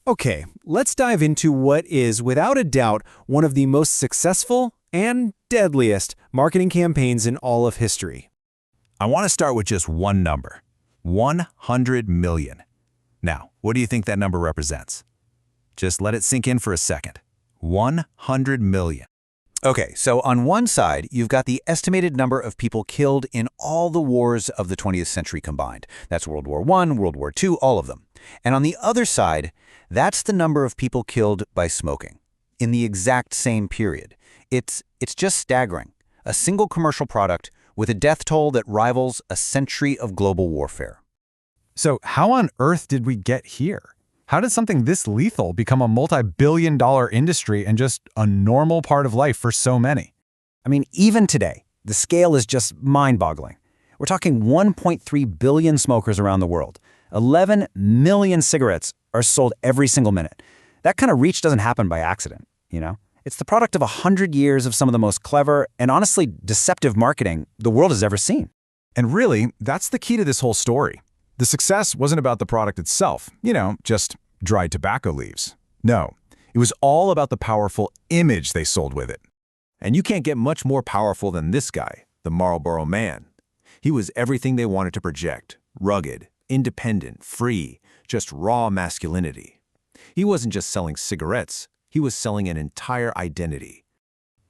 Okay, let's dive into what is, without a doubt, one of the most successful and deadliest marketing campaigns in all of history. I want to start with just one number, 100 million. Now, what do you think that number represents? Just let it sink in for a second. 100 million. Okay, so on one side, you've got the estimated number of people killed in all the wars of the 20th century combined. That's World War I, World War II, all of them. And on the other side, that's the number of people killed by smoking in the exact same period. It's just staggering. A single commercial product with a death toll that rivals a century of global warfare. So how on earth did we get here? How did something this lethal become a multi-billion-dollar industry and just a normal part of life for so many? I mean, even today, the scale is just mind-boggling. We're talking 1.3 billion smokers around the world. 11 million cigarettes are sold every single minute. That kind of reach doesn't happen by accident, you know? It's the product of 100 years of some of the most clever and honestly deceptive marketing the world has ever seen. And really, that's the key to this whole story. The success wasn't about the product itself, just dried tobacco leaves. No, it was all about the powerful image they sold with it. And you can't get much more powerful than this guy, the Marlboro Man. He was everything they wanted to project: rugged, independent, free, just raw masculinity. He wasn't just selling cigarettes, he was selling an entire identity.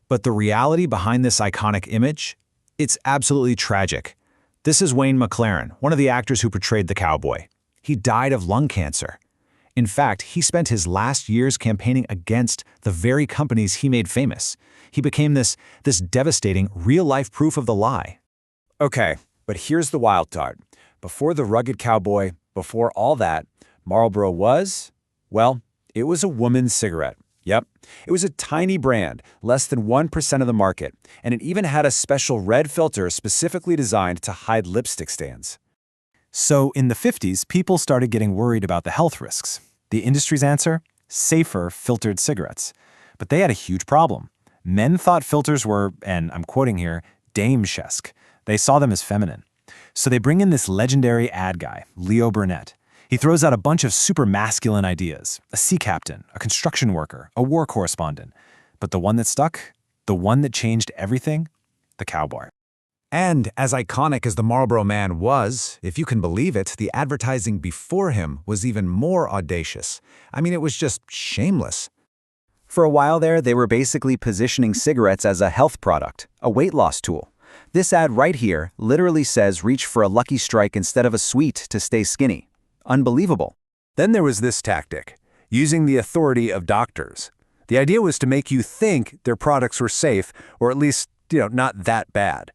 But the reality behind this iconic image? It's absolutely tragic. This is Wayne McLaren, one of the actors who portrayed the cowboy. He died of lung cancer. In fact, he spent his last years campaigning against the very companies he made famous. He became this devastating, real-life proof of the lie. Okay, but here's the wild card. Before the rugged cowboy, before all that, Marlboro was, well, it was a woman's cigarette. Yep, it was a tiny brand, less than 1% of the market, and it even had a special red filter specifically designed to hide lipstick stains. So in the 50s, people started getting worried about the health risks. The industry's answer? Safer filtered cigarettes. But they had a huge problem. Men thought filters were, and I'm quoting here, dame-esque. They saw them as feminine. So they bring in this legendary ad guy, Leo Burnett. He throws out a bunch of super masculine ideas: a sea captain, a construction worker, a war correspondent. But the one that stuck, the one that changed everything, the cowboy. And as iconic as the Marlboro Man was, if you can believe it, the advertising before him was even more audacious. I mean, it was just shameless. For a while there, they were basically positioning cigarettes as a health product, a weight loss tool. This ad right here literally says reach for a Lucky Strike instead of a sweet to stay skinny. Unbelievable. Then there was this tactic, using the authority of doctors. The idea was to make you think their products were safe, or at least, not that bad.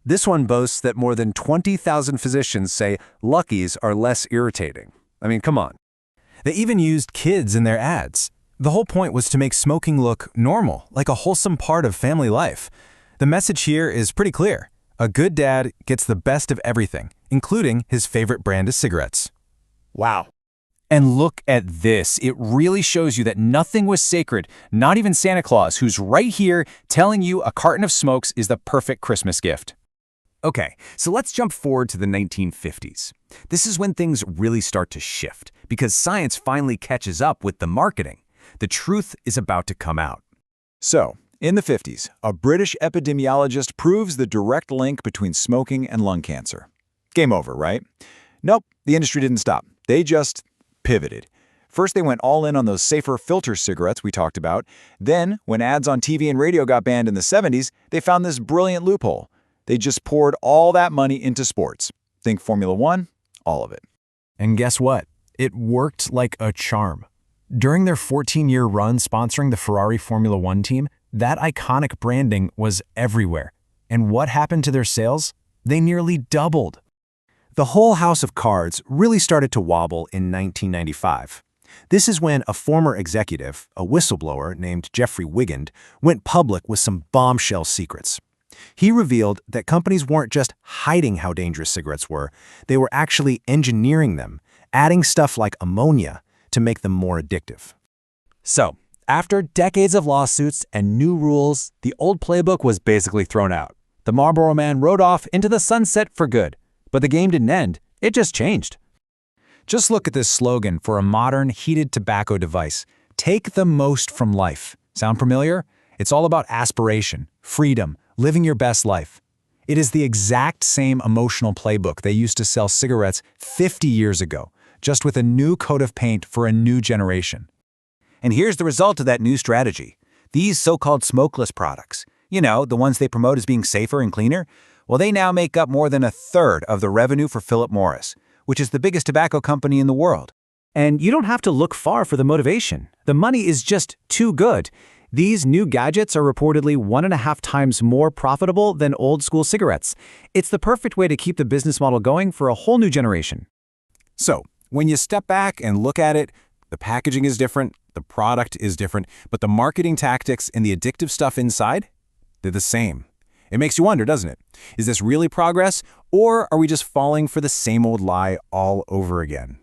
This one boasts that more than 20,000 physicians say Luckies are less irritating. I mean, come on. They even used kids in their ads. The whole point was to make smoking look normal, like a wholesome part of family life. The message here is pretty clear. A good dad gets the best of everything, including his favorite brand of cigarettes. Wow. And look at this. It really shows you that nothing was sacred, not even Santa Claus, who's right here telling you a carton of smokes is the perfect Christmas gift. Okay, so let's jump forward to the 1950s. This is when things really start to shift, because science finally catches up with the marketing. The truth is about to come out. So, in the 50s, a British epidemiologist proves the direct link between smoking and lung cancer. Game over, right? Nope, the industry didn't stop. They just pivoted. First, they went all in on those safer filter cigarettes we talked about. Then, when ads on TV and radio got banned in the 70s, they found this brilliant loophole. They just poured all that money into sports. Think Formula One, all of it. And guess what? It worked like a charm. During their 14-year run sponsoring the Ferrari Formula One team, that iconic branding was everywhere. And what happened to their sales? They nearly doubled. The whole house of cards really started to wobble in 1995. This is when a former executive, a whistleblower named Jeffrey Wigand, went public with some bombshell secrets. He revealed that companies weren't just hiding how dangerous cigarettes were, they were actually engineering them, adding stuff like ammonia to make them more addictive. So, after decades of lawsuits and new rules, the old playbook was basically thrown out. The Marlboro Man rode off into the sunset for good. But the game didn't end, it just changed. Just look at this slogan for a modern, heated tobacco device. Take the most from life. Sound familiar? It's all about aspiration, freedom, living your best life. It is the exact same emotional playbook they used to sell cigarettes 50 years ago, just with a new coat of paint for a new generation. And here's the result of that new strategy. These so-called smokeless products, the ones they promote as being safer and cleaner, well, they now make up more than a third of the revenue for Philip Morris, which is the biggest tobacco company in the world. And you don't have to look far for the motivation. The money is just too good. These new gadgets are reportedly 1.5 times more profitable than old-school cigarettes. It's the perfect way to keep the business model going for a whole new generation. So, when you step back and look at it, the packaging is different, the product is different, but the marketing tactics and the addictive stuff inside, they're the same. It makes you wonder, doesn't it? Is this really progress, or are we just falling for the same old lie all over again?